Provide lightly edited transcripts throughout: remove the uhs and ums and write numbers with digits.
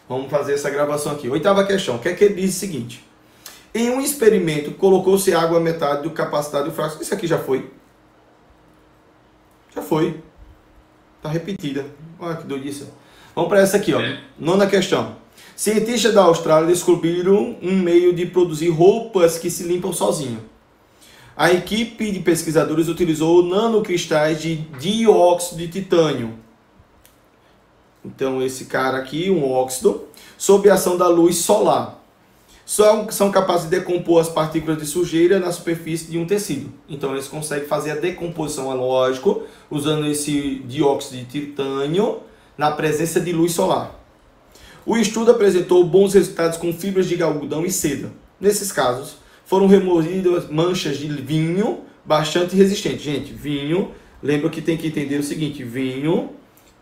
Vamos fazer essa gravação aqui. Oitava questão. O que é que ele diz o seguinte? Em um experimento, colocou-se água a metade do capacidade do frasco. Isso aqui já foi. Já foi. Está repetida. Olha que doidice. Vamos para essa aqui, ó. Nona questão. Cientistas da Austrália descobriram um meio de produzir roupas que se limpam sozinho. A equipe de pesquisadores utilizou nanocristais de dióxido de titânio. Então, esse cara aqui, um óxido, sob a ação da luz solar. São capazes de decompor as partículas de sujeira na superfície de um tecido. Então, eles conseguem fazer a decomposição, é lógico, usando esse dióxido de titânio na presença de luz solar. O estudo apresentou bons resultados com fibras de algodão e seda. Nesses casos, foram removidas manchas de vinho bastante resistentes. Gente, vinho, lembra que tem que entender o seguinte, vinho,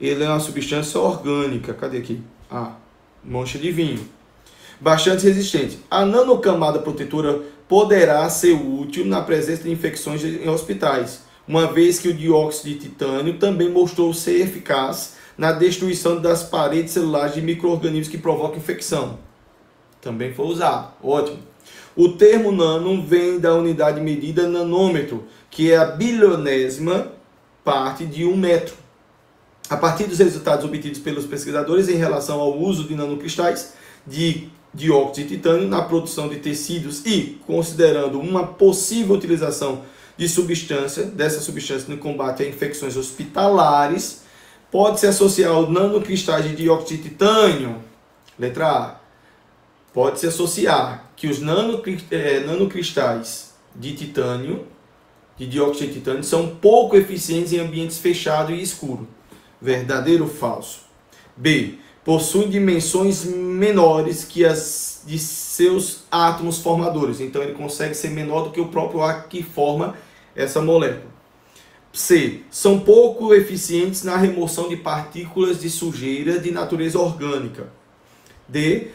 ele é uma substância orgânica. Cadê aqui? Ah, mancha de vinho. Bastante resistente. A nanocamada protetora poderá ser útil na presença de infecções em hospitais, uma vez que o dióxido de titânio também mostrou ser eficaz na destruição das paredes celulares de micro-organismos que provocam infecção. Também foi usado. Ótimo. O termo nano vem da unidade de medida nanômetro, que é a bilionésima parte de 1 metro. A partir dos resultados obtidos pelos pesquisadores em relação ao uso de nanocristais de dióxido de titânio na produção de tecidos e considerando uma possível utilização dessa substância no combate a infecções hospitalares, pode-se associar ao nanocristais de dióxido de titânio. Letra A. Pode-se associar que os nanocristais de titânio, de dióxido de titânio, são pouco eficientes em ambientes fechados e escuros. Verdadeiro ou falso? B. Possuem dimensões menores que as de seus átomos formadores. Então ele consegue ser menor do que o próprio átomo que forma essa molécula. C. São pouco eficientes na remoção de partículas de sujeira de natureza orgânica. D.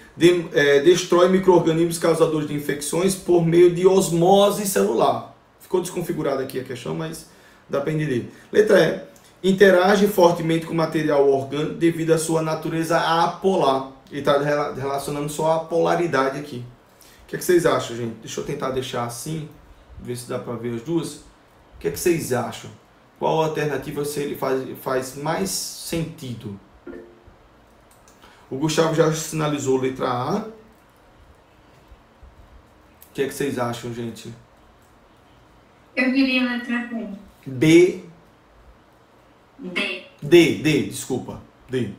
Destrói micro-organismos causadores de infecções por meio de osmose celular. Ficou desconfigurada aqui a questão, mas dá para entender. Letra E. Interage fortemente com material orgânico devido à sua natureza apolar. Ele está relacionando só a polaridade aqui. O que é que vocês acham, gente? Deixa eu tentar deixar assim, ver se dá para ver as duas. O que é que vocês acham? Qual alternativa ele faz mais sentido? O Gustavo já sinalizou letra A. O que é que vocês acham, gente? Eu queria letra B. B. D. Desculpa. D.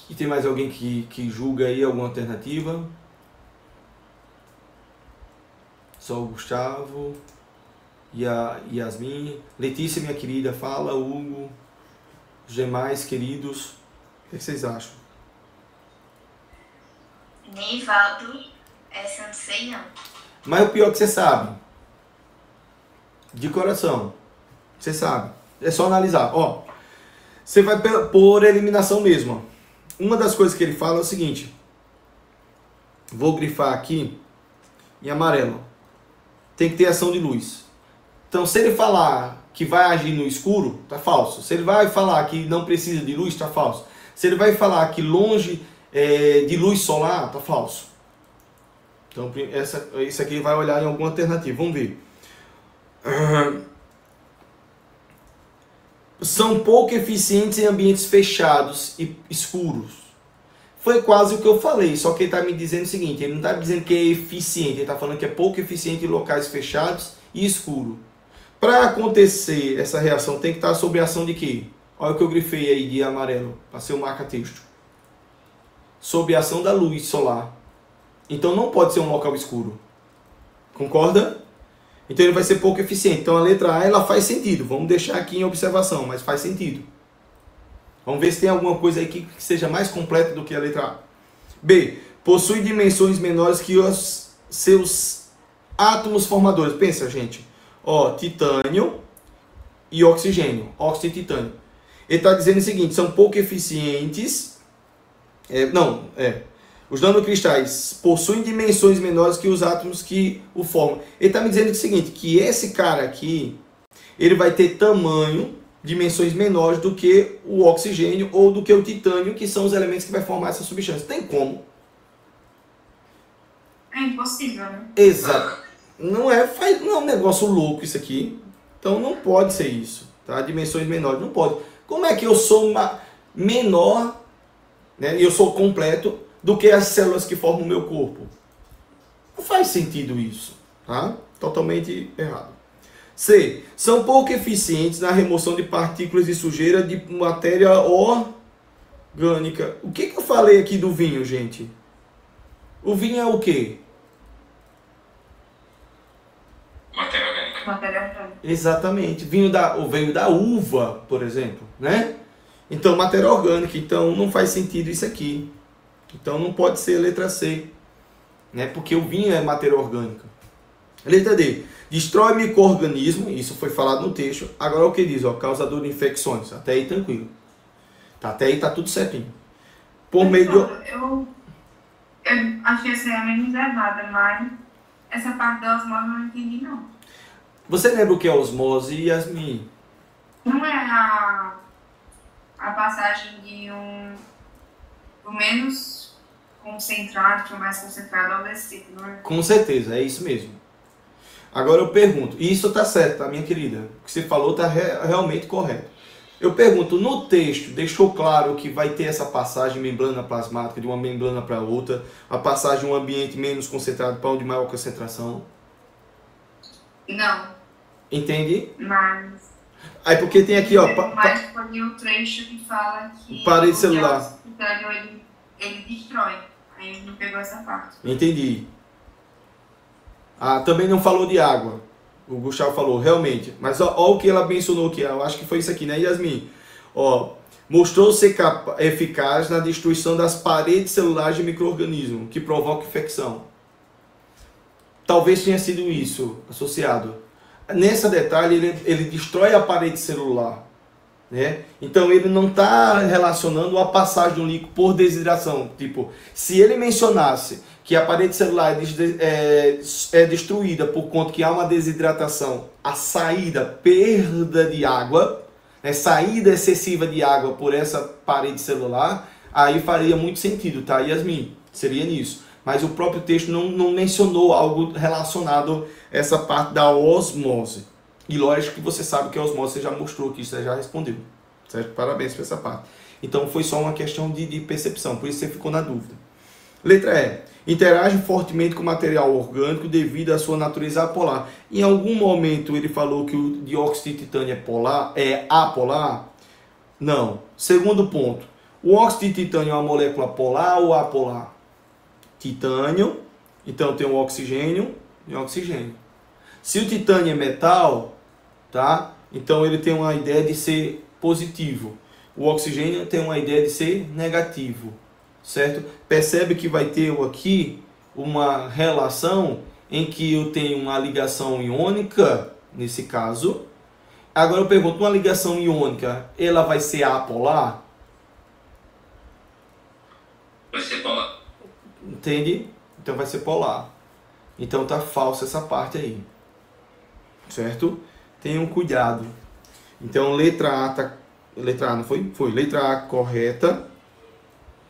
E tem mais alguém que julga aí alguma alternativa? Só o Gustavo e a Yasmin. Letícia, minha querida, fala. Hugo. Os demais queridos. O que vocês acham? Nivaldo, essa eu não sei não. Mas o pior é que você sabe. De coração. Você sabe. É só analisar. Ó, você vai por eliminação mesmo. Ó. Uma das coisas que ele fala é o seguinte. Vou grifar aqui em amarelo. Tem que ter ação de luz. Então, se ele falar que vai agir no escuro, tá falso. Se ele vai falar que não precisa de luz, tá falso. Se ele vai falar que longe de luz solar, tá falso. Então, isso aqui vai olhar em alguma alternativa. Vamos ver. São pouco eficientes em ambientes fechados e escuros. Foi quase o que eu falei, só que ele está me dizendo o seguinte, ele não está dizendo que é eficiente, ele está falando que é pouco eficiente em locais fechados e escuros. Para acontecer essa reação, tem que estar sob a ação de quê? Olha o que eu grifei aí de amarelo, para ser o marca-texto. Sob a ação da luz solar. Então não pode ser um local escuro. Concorda? Então ele vai ser pouco eficiente. Então a letra A ela faz sentido. Vamos deixar aqui em observação, mas faz sentido. Vamos ver se tem alguma coisa aí que seja mais completa do que a letra A. B. Possui dimensões menores que os seus átomos formadores. Pensa, gente. Ó, titânio e oxigênio. Óxido e titânio. Ele está dizendo o seguinte, são pouco eficientes. Os nanocristais possuem dimensões menores que os átomos que o formam. Ele está me dizendo o seguinte, que esse cara aqui, ele vai ter tamanho dimensões menores do que o oxigênio ou do que o titânio, que são os elementos que vai formar essa substância. Tem como? É impossível, né? Exato. Não é um negócio louco isso aqui. Então não pode ser isso. Tá? Dimensões menores, não pode. Como é que eu sou menor, né, e eu sou completo do que as células que formam o meu corpo? Não faz sentido isso. Tá? Totalmente errado. C. São pouco eficientes na remoção de partículas de sujeira de matéria orgânica. O que eu falei aqui do vinho, gente? O vinho é o quê? Matéria orgânica. Matéria orgânica. Exatamente. Veio da uva, por exemplo, né? Então, matéria orgânica. Então, não faz sentido isso aqui. Então, não pode ser letra C, né? Porque o vinho é matéria orgânica. Letra D. Destrói micro-organismo. Isso foi falado no texto. Agora, o que diz? Ó, causador de infecções. Até aí, tranquilo. Tá, até aí tá tudo certinho. Por meio de... Eu achei essa a menos errada, mas essa parte da osmose eu não entendi, não. Você lembra o que é osmose, Yasmin? Não é a passagem de do menos concentrado para o mais concentrado ao desse tipo, não é? Com certeza, é isso mesmo. Agora eu pergunto, e isso tá certo, tá, minha querida? O que você falou tá realmente correto. Eu pergunto, no texto, deixou claro que vai ter essa passagem membrana plasmática de uma membrana para outra, a passagem de um ambiente menos concentrado para um de maior concentração? Não. Entende? Mas... Aí porque tem aqui, ó... Mas foi o trecho que fala que parede celular. O titânio, ele destrói. Aí ele não pegou essa parte. Entendi. Ah, também não falou de água. O Gustavo falou, realmente. Mas ó o que ela mencionou aqui. Eu acho que foi isso aqui, né, Yasmin? Ó, mostrou ser eficaz na destruição das paredes celulares de micro-organismo, que provoca infecção. Talvez tenha sido isso associado. Nesse detalhe, ele destrói a parede celular, né? Então ele não está relacionando a passagem de um líquido por desidratação. Tipo, se ele mencionasse que a parede celular é destruída por conta que há uma desidratação, a saída, perda de água, né, saída excessiva de água por essa parede celular, aí faria muito sentido, tá, Yasmin? Seria nisso. Mas o próprio texto não mencionou algo relacionado a essa parte da osmose. E lógico que você sabe que a osmose você já mostrou aqui, você já respondeu. Certo? Parabéns por essa parte. Então foi só uma questão de percepção, por isso você ficou na dúvida. Letra E. Interage fortemente com o material orgânico devido à sua natureza apolar. Em algum momento ele falou que o dióxido de titânio é apolar? Não. Segundo ponto. O óxido de titânio é uma molécula polar ou apolar? Titânio. Então tem o oxigênio e oxigênio. Se o titânio é metal, tá? Então ele tem uma ideia de ser positivo. O oxigênio tem uma ideia de ser negativo. Certo? Percebe que vai ter aqui uma relação em que eu tenho uma ligação iônica, nesse caso. Agora eu pergunto, uma ligação iônica, ela vai ser apolar? Vai ser polar. Entende? Então vai ser polar. Então tá falsa essa parte aí. Certo? Tenham cuidado. Então letra A, letra A não foi? Foi. Letra A correta.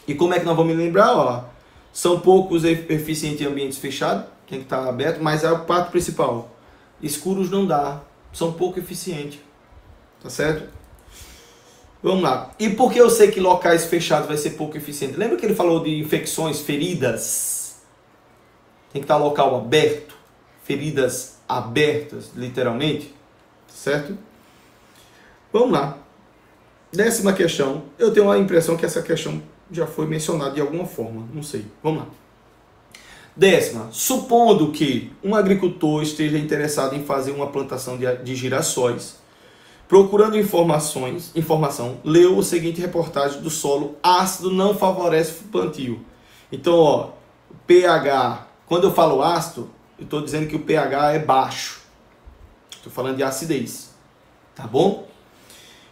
E como é que nós vamos lembrar? Ó, são poucos eficientes em ambientes fechados, tem que estar aberto, mas é a parte principal. Escuros não dá, são pouco eficientes. Tá certo? Vamos lá. E por que eu sei que locais fechados vai ser pouco eficiente? Lembra que ele falou de infecções, feridas? Tem que estar local aberto, feridas abertas, literalmente. Certo? Vamos lá. 10ª questão. Eu tenho a impressão que essa questão já foi mencionado de alguma forma, não sei. Vamos lá. 10ª. Supondo que um agricultor esteja interessado em fazer uma plantação de girassóis, procurando informação, leu o seguinte reportagem do solo ácido não favorece o plantio. Então, ó, pH, quando eu falo ácido, eu estou dizendo que o pH é baixo. Estou falando de acidez. Tá bom?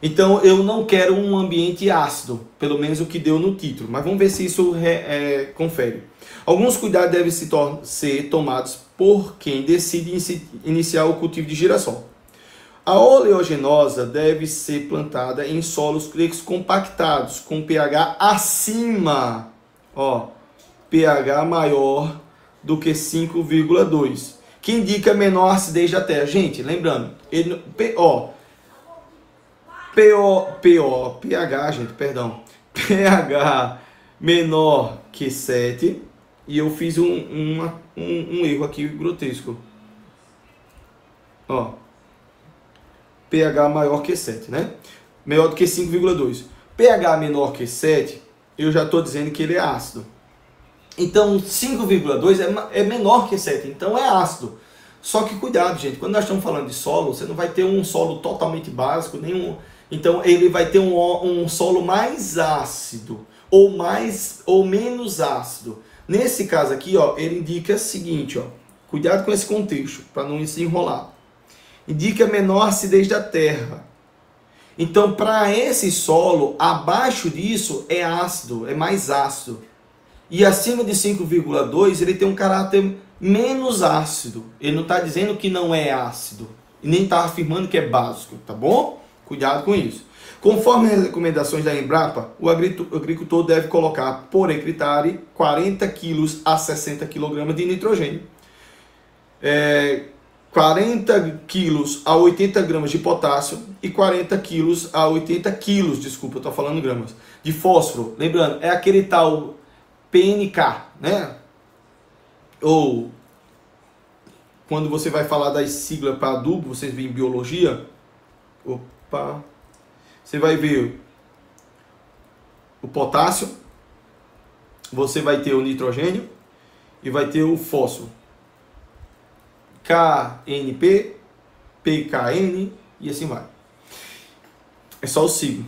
Então, eu não quero um ambiente ácido, pelo menos o que deu no título. Mas vamos ver se isso confere. Alguns cuidados devem ser tomados por quem decide iniciar o cultivo de girassol. A oleaginosa deve ser plantada em solos compactados, com pH acima, ó, pH maior do que 5,2, que indica menor acidez da terra. Gente, lembrando, ele, pH, gente, perdão, pH menor que 7, e eu fiz um erro aqui grotesco. Ó, pH maior que 7, né? Menor do que 5,2. pH menor que 7, eu já estou dizendo que ele é ácido. Então, 5,2 é menor que 7, então é ácido. Só que cuidado, gente, quando nós estamos falando de solo, você não vai ter um solo totalmente básico, então ele vai ter um solo mais ácido, ou menos ácido. Nesse caso aqui, ó, ele indica o seguinte, ó, cuidado com esse contexto, para não se enrolar. Indica menor acidez da terra. Então, para esse solo, abaixo disso é ácido, é mais ácido. E acima de 5,2 ele tem um caráter menos ácido. Ele não está dizendo que não é ácido, e nem está afirmando que é básico, tá bom? Cuidado com isso. Conforme as recomendações da Embrapa, o agricultor deve colocar por hectare 40 kg a 60 kg de nitrogênio. 40 quilos a 80 gramas de potássio e 40 quilos a 80 quilos, desculpa, eu estou falando gramas, de fósforo. Lembrando, é aquele tal PNK, né? Ou, quando você vai falar das siglas para adubo, vocês veem biologia, você vai ver o potássio, você vai ter o nitrogênio e vai ter o fósforo. KNP, PKN e assim vai. É só o signo.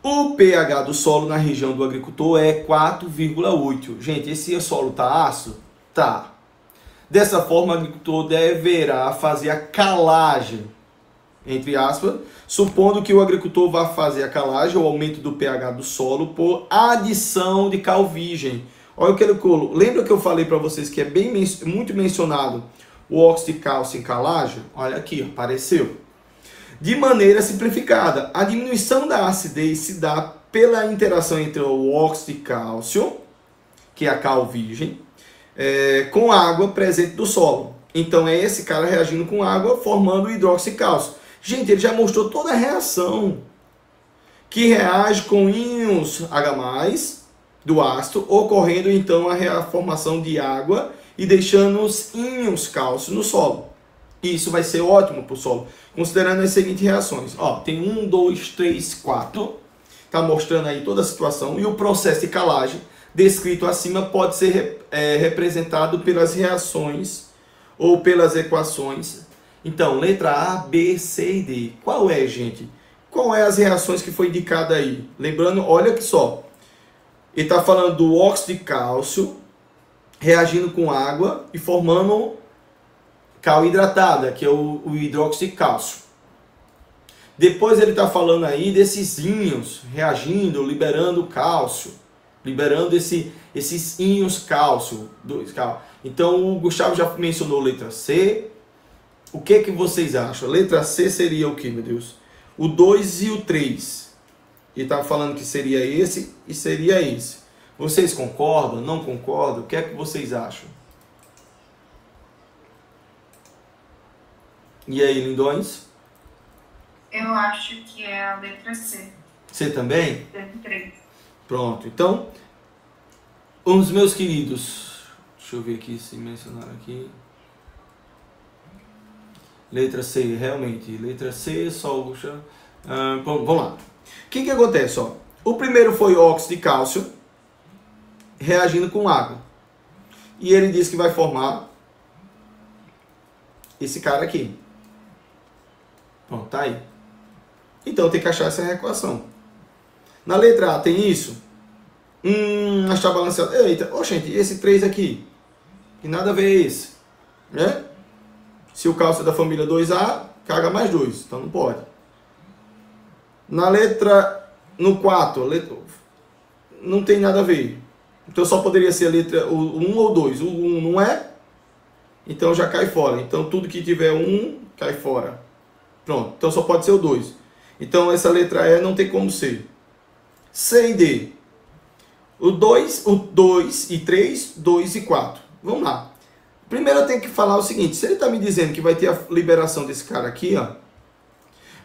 O pH do solo na região do agricultor é 4,8. Gente, esse solo está ácido? Tá. Dessa forma, o agricultor deverá fazer a calagem, entre aspas, supondo que o agricultor vá fazer a calagem, o aumento do pH do solo, por adição de cal virgem. Olha o que ele colocou. Lembra que eu falei para vocês que é muito mencionado o óxido de cálcio em calagem? Olha aqui, apareceu. De maneira simplificada, a diminuição da acidez se dá pela interação entre o óxido de cálcio, que é a cal virgem, com a água presente do solo. Então é esse cara reagindo com água, formando o hidróxido de cálcio. Gente, ele já mostrou toda a reação que reage com íons H+, do ácido, ocorrendo então a formação de água e deixando os íons cálcio no solo. Isso vai ser ótimo para o solo, considerando as seguintes reações. Ó, tem 1, 2, 3, 4. Está mostrando aí toda a situação. E o processo de calagem, descrito acima, pode ser representado pelas reações ou pelas equações. Então, letra A, B, C e D. Qual é, gente? Qual é as reações que foi indicada aí? Lembrando, olha aqui só. Ele está falando do óxido de cálcio reagindo com água e formando cal hidratada, que é o hidróxido de cálcio. Depois ele está falando aí desses íons reagindo, liberando cálcio, liberando esses íons cálcio. Então o Gustavo já mencionou letra C. O que vocês acham? A letra C seria o que, meu Deus? O 2 e o 3. Ele estava falando que seria esse e seria esse. Vocês concordam? Não concordam? O que é que vocês acham? E aí, lindões? Eu acho que é a letra C. C também? Letra 3. Pronto. Então, os meus queridos, deixa eu ver aqui se mencionaram aqui. Letra C, realmente. Letra C, só... vamos lá. O que acontece? Ó? O primeiro foi óxido de cálcio reagindo com água. E ele diz que vai formar esse cara aqui. Pronto, tá aí. Então tem que achar essa equação. Na letra A tem isso. Achar balanceado. Eita, gente, esse 3 aqui. Que nada a ver esse. Né? Se o cálcio é da família 2A, carga mais 2. Então não pode. Na letra... No 4, não tem nada a ver. Então só poderia ser a letra 1 ou 2. O 1 não é, então já cai fora. Então tudo que tiver 1 cai fora. Pronto, então só pode ser o 2. Então essa letra E não tem como ser. C e D. O 2 e 3, 2 e 4. Vamos lá. Primeiro eu tenho que falar o seguinte, se ele está me dizendo que vai ter a liberação desse cara aqui, ó,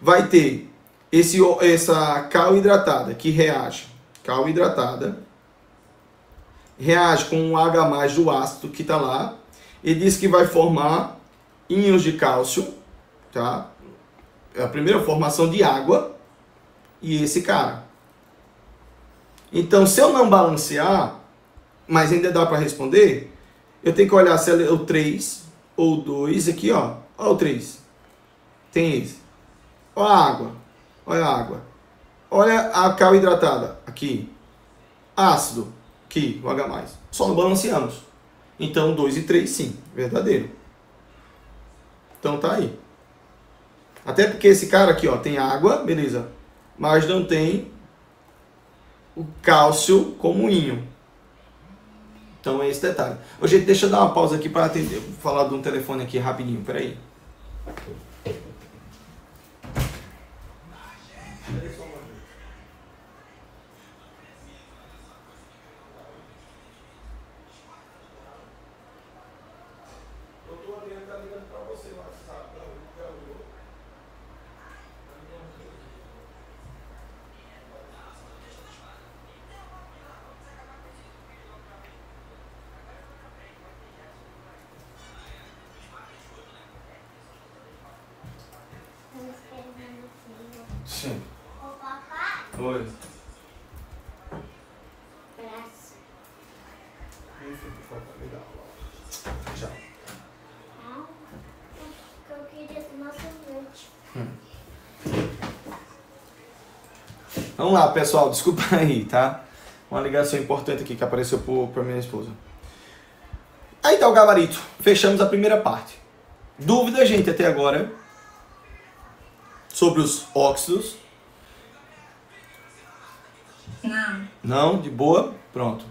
vai ter essa cal hidratada que reage. Cal hidratada reage com um H+ do ácido que está lá. Ele diz que vai formar íons de cálcio, tá? É a primeira formação de água e esse cara. Então, se eu não balancear, mas ainda dá para responder, eu tenho que olhar se é o 3 ou o 2 aqui, ó. Olha o 3. Tem esse. Olha a água. Olha a água. Olha a cal hidratada. Aqui. Ácido. Aqui, o H+. Só não balanceamos. Então, 2 e 3, sim. Verdadeiro. Então, tá aí. Até porque esse cara aqui, ó, tem água, beleza. Mas não tem o cálcio como íon. Então, é esse detalhe. Ô, gente, deixa eu dar uma pausa aqui para atender. Vou falar de um telefone aqui rapidinho. Peraí. Sim. Ô, papai. Oi. Braço. Tchau. Não. Eu queria tomar sorvete. Vamos lá, pessoal. Desculpa aí, tá? Uma ligação importante aqui que apareceu para minha esposa. Aí tá o gabarito. Fechamos a primeira parte. Dúvida, gente, até agora? Sobre os óxidos? Não. Não? De boa? Pronto.